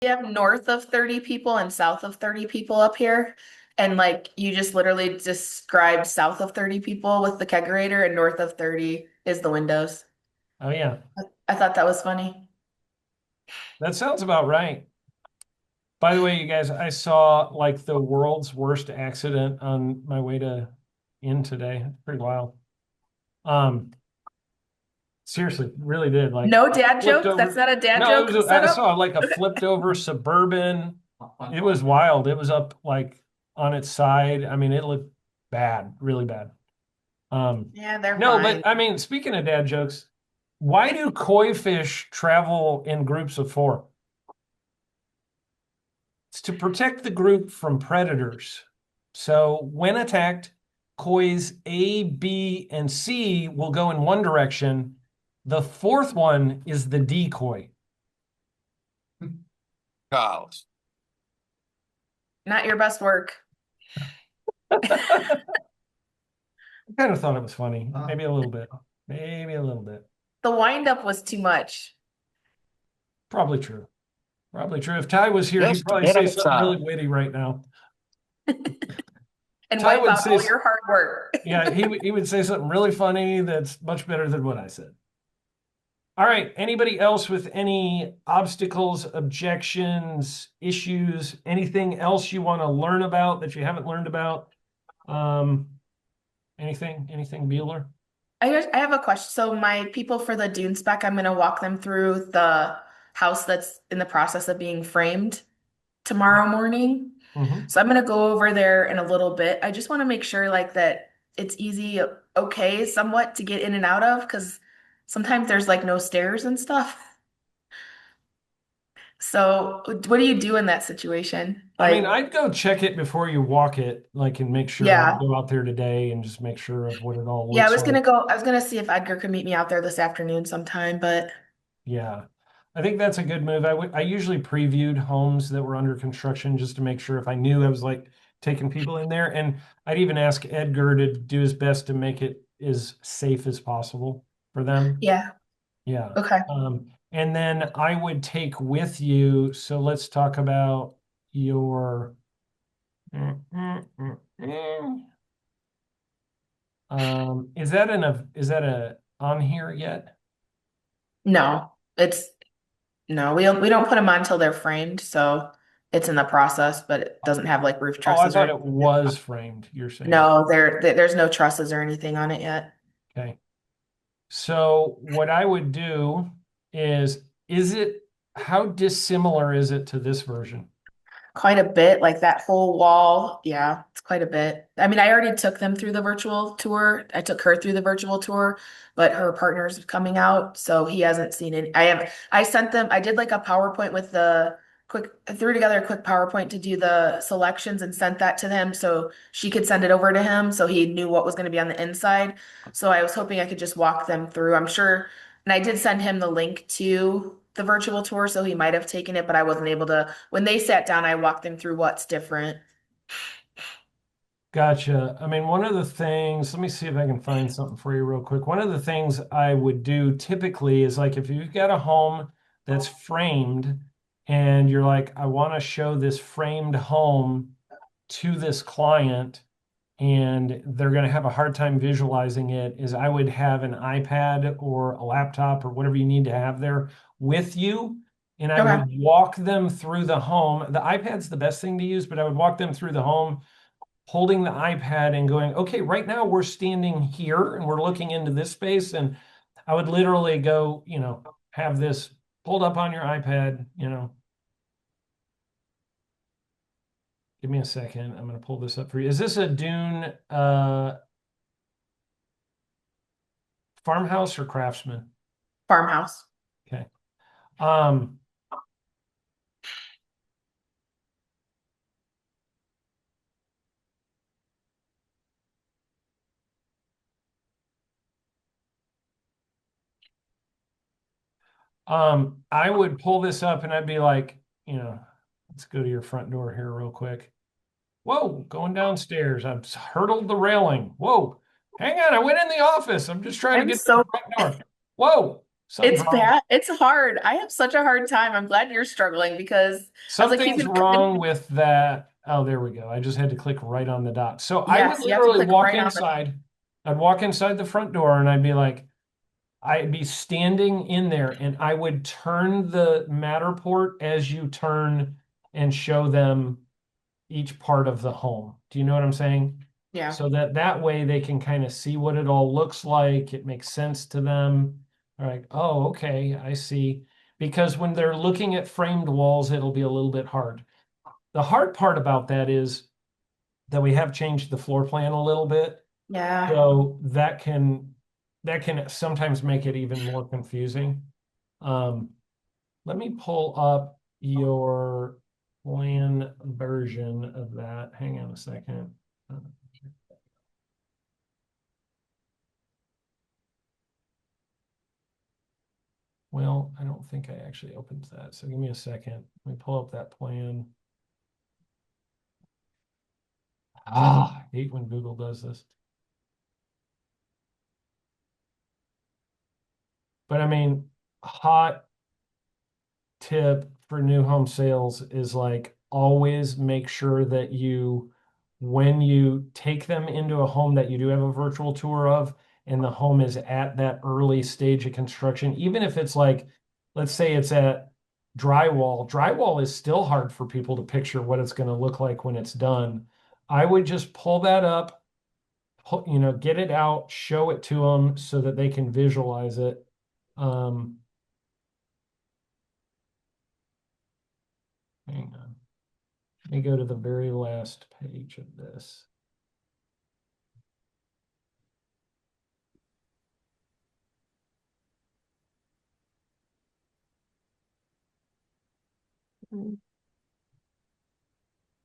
We have north of 30 people and south of 30 people up here. And like you just literally described south of 30 people with the kegerator and north of 30 is the windows. Oh yeah, I thought that was funny. that sounds about right. By the way, you guys, I saw like the world's worst accident on my way to in today. It's pretty wild. Um, Seriously, really did. Like No dad flipped jokes. That's over. not a dad No, joke I setup. saw like a flipped over Suburban. It was wild. It was up like on its side. I mean, it looked bad, really bad. Um, Yeah, they're no, but fine. I mean, speaking of dad jokes, why do koi fish travel in groups of four? It's to protect the group from predators. So when attacked, koi's A, B, and C will go in one direction. The fourth one is the decoy. Cows. Not your best work. I kind of thought it was funny. Maybe a little bit. Maybe a little bit. The wind up was too much. Probably true. Probably true. If Ty was here, he'd Just probably get say something really outside. witty right now. And Ty wipe would out say, all your hard work. yeah, he would say something really funny that's much better than what I said. All right. Anybody else with any obstacles, objections, issues, anything else you want to learn about that you haven't learned about? Um, anything, Bueller? I have a question. So my people for the Dune spec, I'm gonna walk them through the house that's in the process of being framed tomorrow morning. Mm-hmm. So I'm gonna go over there in a little bit. I just want to make sure like that it's easy, okay, somewhat to get in and out of because sometimes there's like no stairs and stuff. So what do you do in that situation? I mean, Like, I'd go check it before you walk it, like, and make sure. I'd yeah. go out there today and just make sure of what it all Yeah, looks like. I was gonna see if Edgar could meet me out there this afternoon sometime, but Yeah. I think that's a good move. I usually previewed homes that were under construction just to make sure if I knew I was like taking people in there. And I'd even ask Edgar to do his best to make it as safe as possible for them. yeah. Yeah. Okay. And then I would take with you. So let's talk about your. Is that is that a on here yet? No, it's no, we don't put them on until they're framed, so it's in the process, but it doesn't have like roof Oh, I trusses or thought it anything. was framed, you're saying. No, there's no trusses or anything on it yet. Okay. So what I would do is it, how dissimilar is it to this version? Quite a bit, like that whole wall. Yeah, it's quite a bit. I mean, I already took them through the virtual tour. I took her through the virtual tour, but her partner's coming out, so he hasn't seen it. I sent them, I did like a PowerPoint with the quick, I threw together a quick PowerPoint to do the selections and sent that to them so she could send it over to him so he knew what was going to be on the inside. So I was hoping I could just walk them through. I'm sure, and I did send him the link to the virtual tour, so he might have taken it, but I wasn't able to. When they sat down, I walked them through what's different. Gotcha. I mean, one of the things, let me see if I can find something for you real quick. One of the things I would do typically is like if you've got a home that's framed and you're like, I want to show this framed home to this client and they're going to have a hard time visualizing it, is I would have an iPad or a laptop or whatever you need to have there with you. And I Okay. would walk them through the home. The iPad's the best thing to use, but I would walk them through the home holding the iPad and going, okay, right now we're standing here and we're looking into this space. And I would literally go, have this pulled up on your iPad, give me a second. I'm going to pull this up for you. Is this a Dune farmhouse or craftsman? Farmhouse. Okay. Um, I would pull this up and I'd be like, let's go to your front door here real quick. Whoa, going downstairs. I've hurdled the railing. Whoa, hang on. I went in the office. I'm just trying to I'm get to so the front door. Whoa, Something's It's wrong. bad. It's hard. I have such a hard time. I'm glad you're struggling because I was like, he's Something's gonna come wrong in. with that. Oh, there we go. I just had to click right on the dot. So I would Yes, you have to literally click walk right on the. inside. I'd walk inside the front door and I'd be like, I'd be standing in there and I would turn the Matterport as you turn and show them each part of the home. Do you know what I'm saying? Yeah. So that that way they can kind of see what it all looks like. It makes sense to them. They're like, oh, okay, I see. Because when they're looking at framed walls, it'll be a little bit hard. The hard part about that is that we have changed the floor plan a little bit. Yeah. So that can sometimes make it even more confusing. Um, Let me pull up your plan version of that. Hang on a second. Uh, Well, I don't think I actually opened that. So give me a second. Let me pull up that plan. I hate when Google does this. But I mean, hot tip for new home sales is like always make sure that you, when you take them into a home that you do have a virtual tour of, and the home is at that early stage of construction, even if it's like, let's say it's at drywall is still hard for people to picture what it's going to look like when it's done. I would just pull that up, get it out, show it to them so that they can visualize it. Um, Hang on. Let me go to the very last page of this.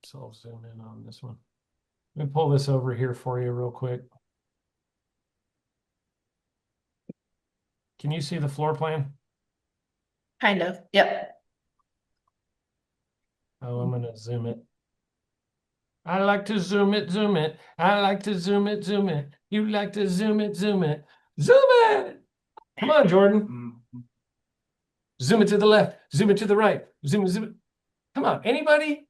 So I'll zoom in on this one. Let me pull this over here for you real quick. Can you see the floor plan? Kind of. Yep. Oh, I'm going to zoom it. I like to zoom it, zoom it. I like to zoom it, zoom it. You like to zoom it, zoom it. Zoom it! Come on, Jordan. Zoom it to the left, zoom it to the right, zoom it, zoom it. Come on, anybody?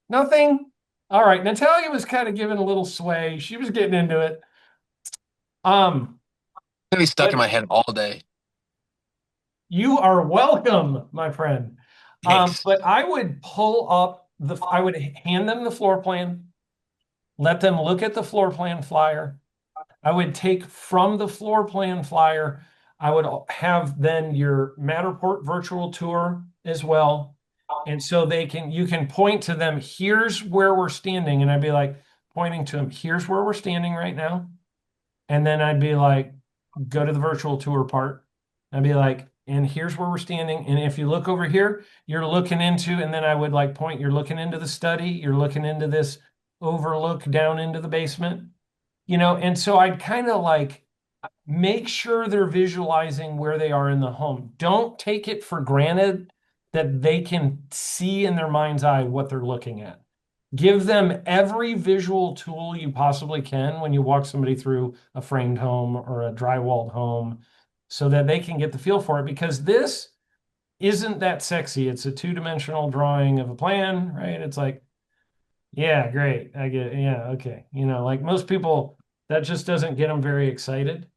Nothing? All right, Natalia was kind of giving a little sway. She was getting into it. Um, Gonna be stuck in my but head all day. You are welcome, my friend. Thanks. But I would pull up I would hand them the floor plan, let them look at the floor plan flyer. I would take from the floor plan flyer, I would have then your Matterport virtual tour as well. And so you can point to them, here's where we're standing. And I'd be like, pointing to them, here's where we're standing right now. And then I'd be like, go to the virtual tour part. I'd be like, and here's where we're standing. And if you look over here, you're looking into, and then I would like point, you're looking into the study, you're looking into this overlook down into the basement, and so I'd kind of like make sure they're visualizing where they are in the home. Don't take it for granted that they can see in their mind's eye what they're looking at. Give them every visual tool you possibly can when you walk somebody through a framed home or a drywalled home so that they can get the feel for it because this isn't that sexy. It's a two-dimensional drawing of a plan, right? It's like, yeah, great. I get it. Yeah, okay. Like most people, that just doesn't get them very excited.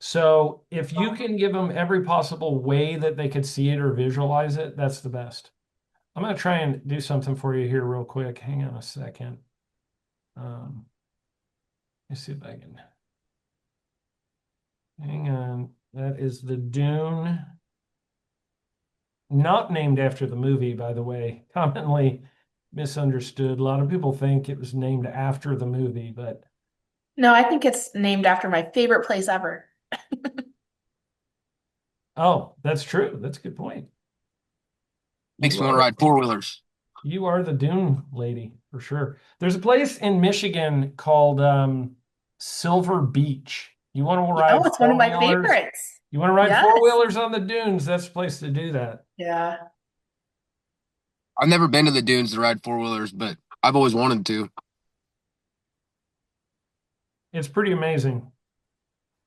So if you can give them every possible way that they could see it or visualize it, that's the best. I'm going to try and do something for you here real quick. Hang on a second. Um, Let's see if I can. Hang on. That is the Dune. Not named after the movie, by the way. Commonly misunderstood. A lot of people think it was named after the movie, but No, I think it's named after my favorite place ever. oh, that's true. That's a good point. Makes You me want to are ride four wheelers. you are the Dune lady for sure. There's a place in Michigan called Silver Beach. You want to Oh, ride it's one of four my wheelers? favorites. You want to ride Yes. four wheelers on the dunes? That's the place to do that. Yeah. I've never been to the dunes to ride four wheelers, but I've always wanted to. It's pretty amazing.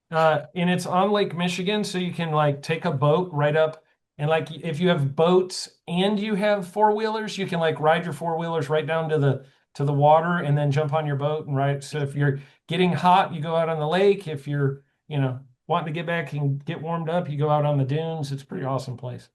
And it's on Lake Michigan, so you can like take a boat right up. And like if you have boats and you have four-wheelers, you can like ride your four-wheelers right down to the water and then jump on your boat and ride. So if you're getting hot, you go out on the lake. If you're, wanting to get back and get warmed up, you go out on the dunes. It's a pretty awesome place.